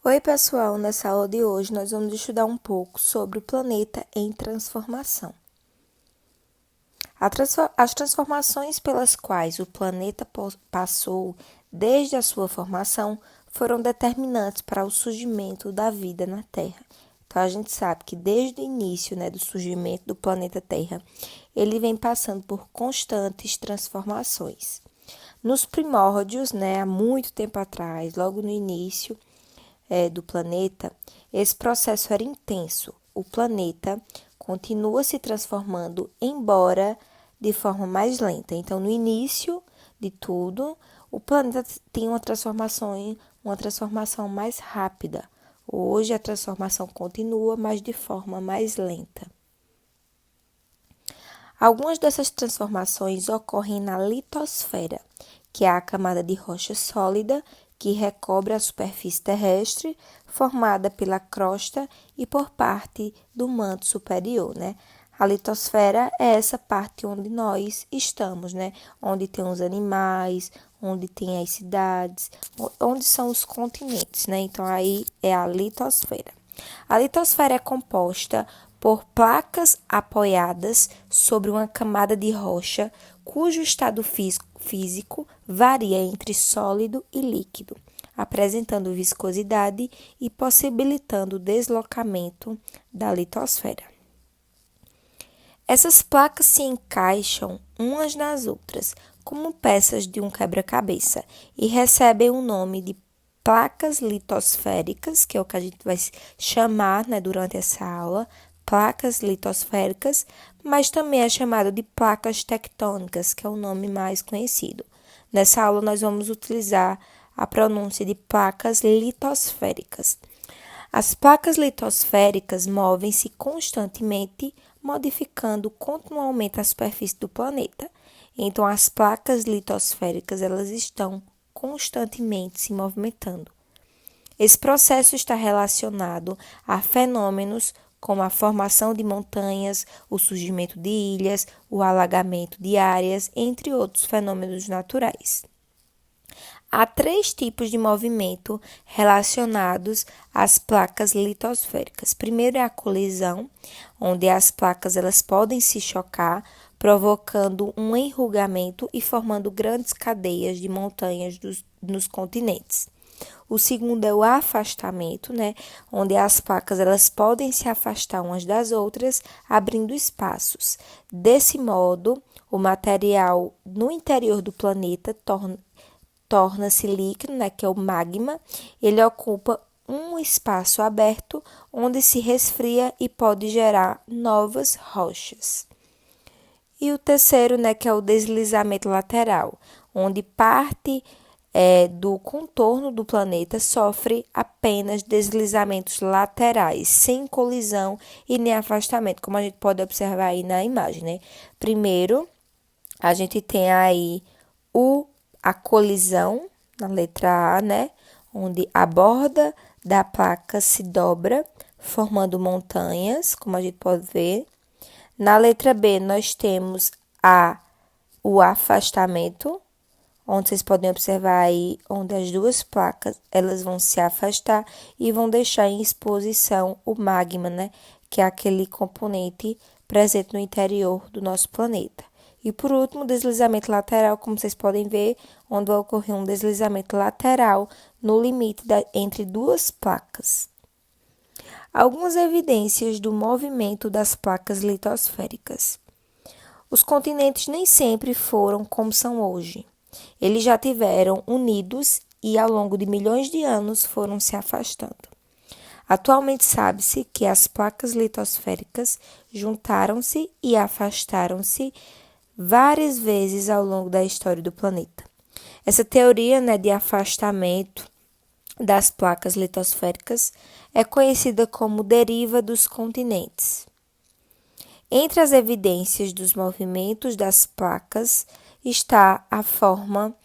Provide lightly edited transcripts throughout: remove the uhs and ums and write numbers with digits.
Oi, pessoal! Nessa aula de hoje nós vamos estudar um pouco sobre o planeta em transformação. As transformações pelas quais o planeta passou desde a sua formação foram determinantes para o surgimento da vida na Terra. Então, a gente sabe que desde o início, do surgimento do planeta Terra, ele vem passando por constantes transformações. Nos primórdios, há muito tempo atrás, logo no início, do planeta, esse processo era intenso. O planeta continua se transformando, embora de forma mais lenta. Então, no início de tudo, o planeta tem uma transformação mais rápida. Hoje a transformação continua, mas de forma mais lenta. Algumas dessas transformações ocorrem na litosfera, que é a camada de rocha sólida que recobre a superfície terrestre, formada pela crosta e por parte do manto superior, A litosfera é essa parte onde nós estamos, Onde tem os animais, onde tem as cidades, onde são os continentes, Então, aí é a litosfera. A litosfera é composta por placas apoiadas sobre uma camada de rocha cujo estado físico varia entre sólido e líquido, apresentando viscosidade e possibilitando o deslocamento da litosfera. Essas placas se encaixam umas nas outras, como peças de um quebra-cabeça, e recebem o nome de placas litosféricas, que é o que a gente vai chamar, durante essa aula, placas litosféricas, mas também é chamado de placas tectônicas, que é o nome mais conhecido. Nessa aula, nós vamos utilizar a pronúncia de placas litosféricas. As placas litosféricas movem-se constantemente, modificando continuamente a superfície do planeta. Então, as placas litosféricas elas estão constantemente se movimentando. Esse processo está relacionado a fenômenos como a formação de montanhas, o surgimento de ilhas, o alagamento de áreas, entre outros fenômenos naturais. Há 3 tipos de movimento relacionados às placas litosféricas. Primeiro é a colisão, onde as placas elas podem se chocar, provocando um enrugamento e formando grandes cadeias de montanhas nos continentes. O segundo é o afastamento, onde as placas elas podem se afastar umas das outras, abrindo espaços. Desse modo, o material no interior do planeta torna-se líquido, que é o magma. Ele ocupa um espaço aberto onde se resfria e pode gerar novas rochas. E o terceiro, que é o deslizamento lateral, onde parte do contorno do planeta sofre apenas deslizamentos laterais, sem colisão e nem afastamento, como a gente pode observar aí na imagem, Primeiro, a gente tem aí a colisão, na letra A, Onde a borda da placa se dobra, formando montanhas, como a gente pode ver. Na letra B, nós temos o afastamento, onde vocês podem observar aí, onde as duas placas, elas vão se afastar e vão deixar em exposição o magma, Que é aquele componente presente no interior do nosso planeta. E por último, o deslizamento lateral, como vocês podem ver, onde vai ocorrer um deslizamento lateral no limite entre duas placas. Algumas evidências do movimento das placas litosféricas. Os continentes nem sempre foram como são hoje. Eles já tiveram unidos e ao longo de milhões de anos foram se afastando. Atualmente sabe-se que as placas litosféricas juntaram-se e afastaram-se várias vezes ao longo da história do planeta. Essa teoria, de afastamento das placas litosféricas é conhecida como deriva dos continentes. Entre as evidências dos movimentos das placas está a forma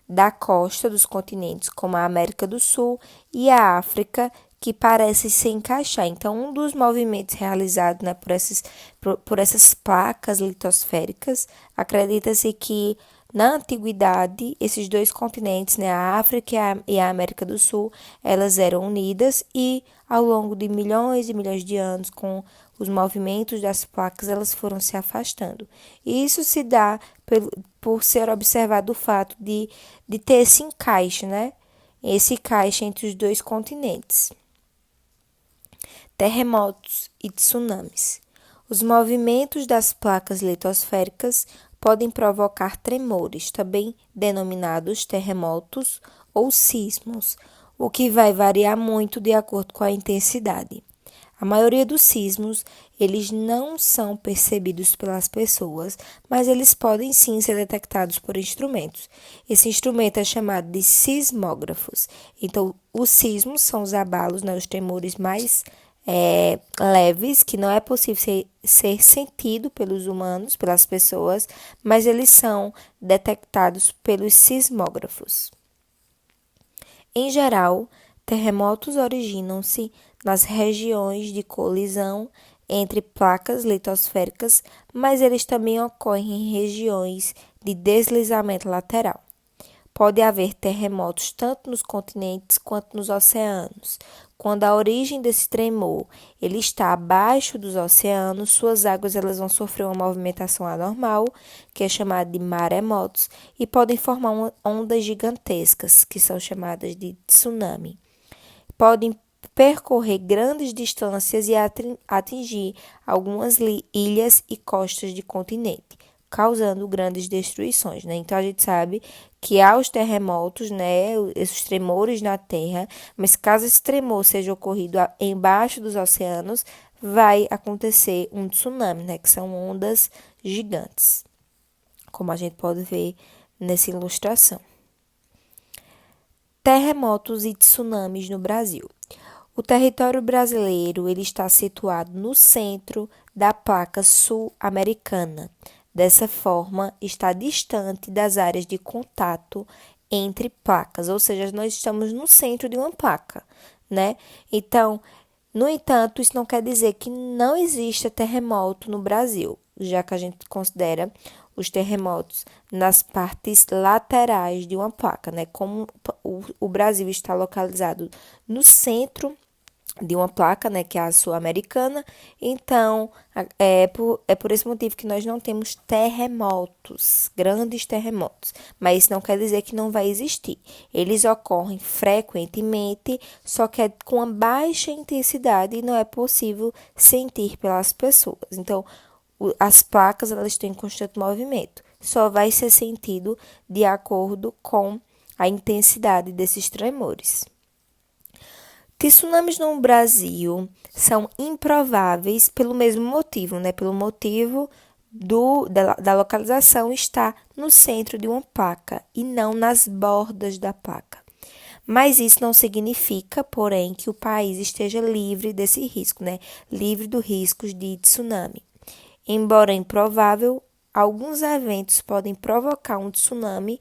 da costa dos continentes, como a América do Sul e a África, que parece se encaixar. Então, um dos movimentos realizados por essas placas litosféricas, acredita-se que Na antiguidade, esses dois continentes, né, a África e a América do Sul, elas eram unidas e ao longo de milhões e milhões de anos, com os movimentos das placas, elas foram se afastando. E isso se dá por ser observado o fato de ter esse encaixe, né? Esse encaixe entre os dois continentes. Terremotos e tsunamis. Os movimentos das placas litosféricas podem provocar tremores, também denominados terremotos ou sismos, o que vai variar muito de acordo com a intensidade. A maioria dos sismos, eles não são percebidos pelas pessoas, mas eles podem sim ser detectados por instrumentos. Esse instrumento é chamado de sismógrafos. Então, os sismos são os abalos, né, os tremores mais leves, que não é possível ser sentido pelos humanos, pelas pessoas, mas eles são detectados pelos sismógrafos. Em geral, terremotos originam-se nas regiões de colisão entre placas litosféricas, mas eles também ocorrem em regiões de deslizamento lateral. Pode haver terremotos tanto nos continentes quanto nos oceanos. Quando a origem desse tremor ele está abaixo dos oceanos, suas águas elas vão sofrer uma movimentação anormal, que é chamada de maremotos, e podem formar ondas gigantescas, que são chamadas de tsunami. Podem percorrer grandes distâncias e atingir algumas ilhas e costas de continente, causando grandes destruições, né? Então a gente sabe que há os terremotos, né, esses tremores na Terra, mas caso esse tremor seja ocorrido embaixo dos oceanos, vai acontecer um tsunami, né, que são ondas gigantes, como a gente pode ver nessa ilustração. Terremotos e tsunamis no Brasil. O território brasileiro ele está situado no centro da placa sul-americana. Dessa forma, está distante das áreas de contato entre placas, ou seja, nós estamos no centro de uma placa, né? Então, no entanto, isso não quer dizer que não exista terremoto no Brasil, já que a gente considera os terremotos nas partes laterais de uma placa, né? Como o Brasil está localizado no centro de uma placa, né, que é a sul-americana. Então, é por esse motivo que nós não temos terremotos, grandes terremotos. Mas isso não quer dizer que não vai existir. Eles ocorrem frequentemente, só que é com uma baixa intensidade e não é possível sentir pelas pessoas. Então, as placas, elas estão em constante movimento. Só vai ser sentido de acordo com a intensidade desses tremores. Tsunamis no Brasil são improváveis pelo mesmo motivo, né? Pelo motivo da localização estar no centro de uma placa e não nas bordas da placa. Mas isso não significa, porém, que o país esteja livre desse risco, né? Livre do risco de tsunami. Embora improvável, alguns eventos podem provocar um tsunami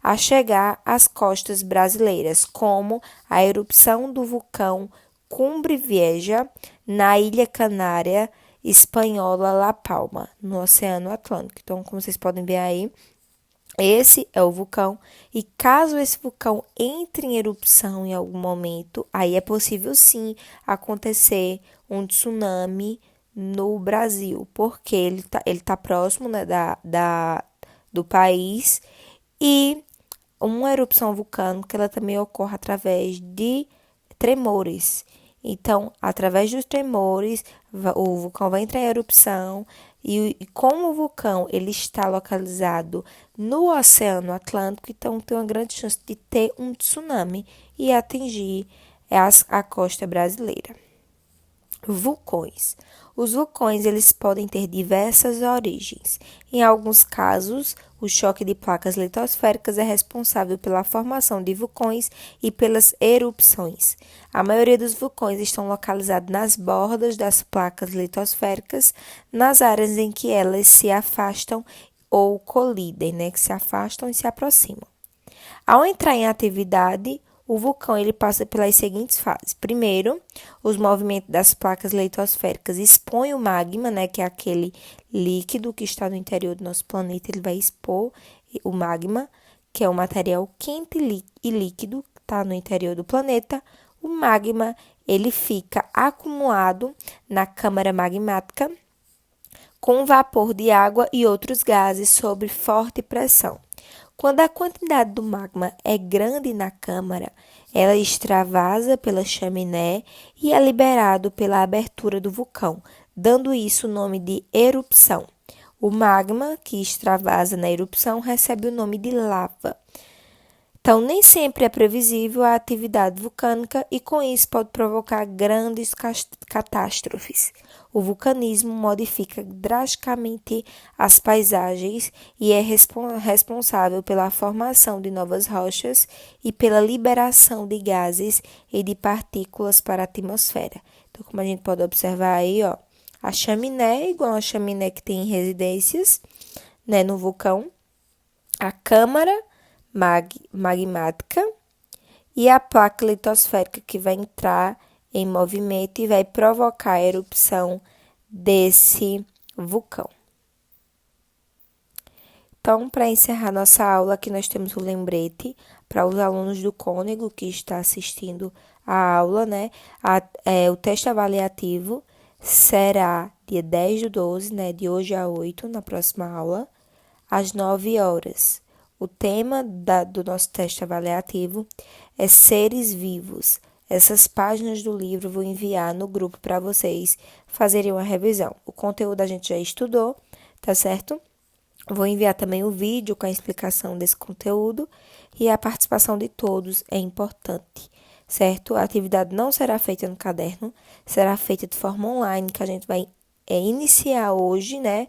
a chegar às costas brasileiras, como a erupção do vulcão Cumbre Vieja na ilha canária espanhola La Palma, no Oceano Atlântico. Então, como vocês podem ver aí, esse é o vulcão, e caso esse vulcão entre em erupção em algum momento, aí é possível sim acontecer um tsunami no Brasil, porque ele tá próximo, né, do país, e uma erupção vulcânica ela também ocorre através de tremores. Então, através dos tremores, o vulcão vai entrar em erupção e como o vulcão ele está localizado no Oceano Atlântico, então tem uma grande chance de ter um tsunami e atingir a costa brasileira. Vulcões. Os vulcões eles podem ter diversas origens. Em alguns casos, o choque de placas litosféricas é responsável pela formação de vulcões e pelas erupções. A maioria dos vulcões estão localizados nas bordas das placas litosféricas, nas áreas em que elas se afastam ou colidem, né, que se afastam e se aproximam. Ao entrar em atividade, o vulcão ele passa pelas seguintes fases. Primeiro, os movimentos das placas litosféricas expõem o magma, né, que é aquele líquido que está no interior do nosso planeta, ele vai expor o magma, que é um material quente e líquido, que está no interior do planeta. O magma, ele fica acumulado na câmara magmática, com vapor de água e outros gases sob forte pressão. Quando a quantidade do magma é grande na câmara, ela extravasa pela chaminé e é liberado pela abertura do vulcão, dando isso o nome de erupção. O magma que extravasa na erupção recebe o nome de lava. Então, nem sempre é previsível a atividade vulcânica e, com isso, pode provocar grandes catástrofes. O vulcanismo modifica drasticamente as paisagens e é responsável pela formação de novas rochas e pela liberação de gases e de partículas para a atmosfera. Então, como a gente pode observar aí, ó, a chaminé, igual a chaminé que tem em residências, né, no vulcão, a câmara magmática e a placa litosférica que vai entrar em movimento e vai provocar a erupção desse vulcão. Então, para encerrar nossa aula, aqui nós temos o lembrete para os alunos do Cônego que está assistindo a aula, né? O teste avaliativo será dia 10/12, né? De hoje a 8, na próxima aula, às 9 horas. O tema do nosso teste avaliativo é seres vivos. Essas páginas do livro eu vou enviar no grupo para vocês fazerem uma revisão. O conteúdo a gente já estudou, tá certo? Vou enviar também o vídeo com a explicação desse conteúdo e a participação de todos é importante, certo? A atividade não será feita no caderno, será feita de forma online, que a gente vai iniciar hoje, né?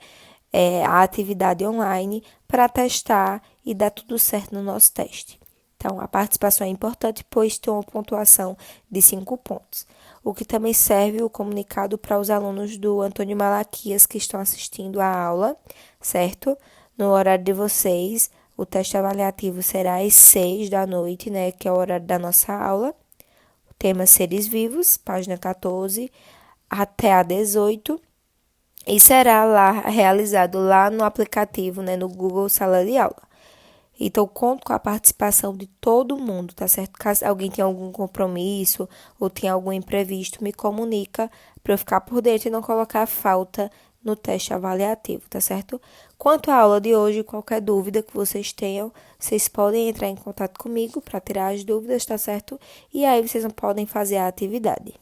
A atividade online para testar e dar tudo certo no nosso teste. Então, a participação é importante, pois tem uma pontuação de 5 pontos. O que também serve o comunicado para os alunos do Antônio Malaquias que estão assistindo a aula, certo? No horário de vocês, o teste avaliativo será às 6 da noite, né? Que é o horário da nossa aula. O tema Seres Vivos, página 14 até a 18. E será realizado lá no aplicativo, né, no Google Sala de Aula. Então, conto com a participação de todo mundo, tá certo? Caso alguém tenha algum compromisso ou tenha algum imprevisto, me comunica para eu ficar por dentro e não colocar falta no teste avaliativo, tá certo? Quanto à aula de hoje, qualquer dúvida que vocês tenham, vocês podem entrar em contato comigo para tirar as dúvidas, tá certo? E aí vocês podem fazer a atividade.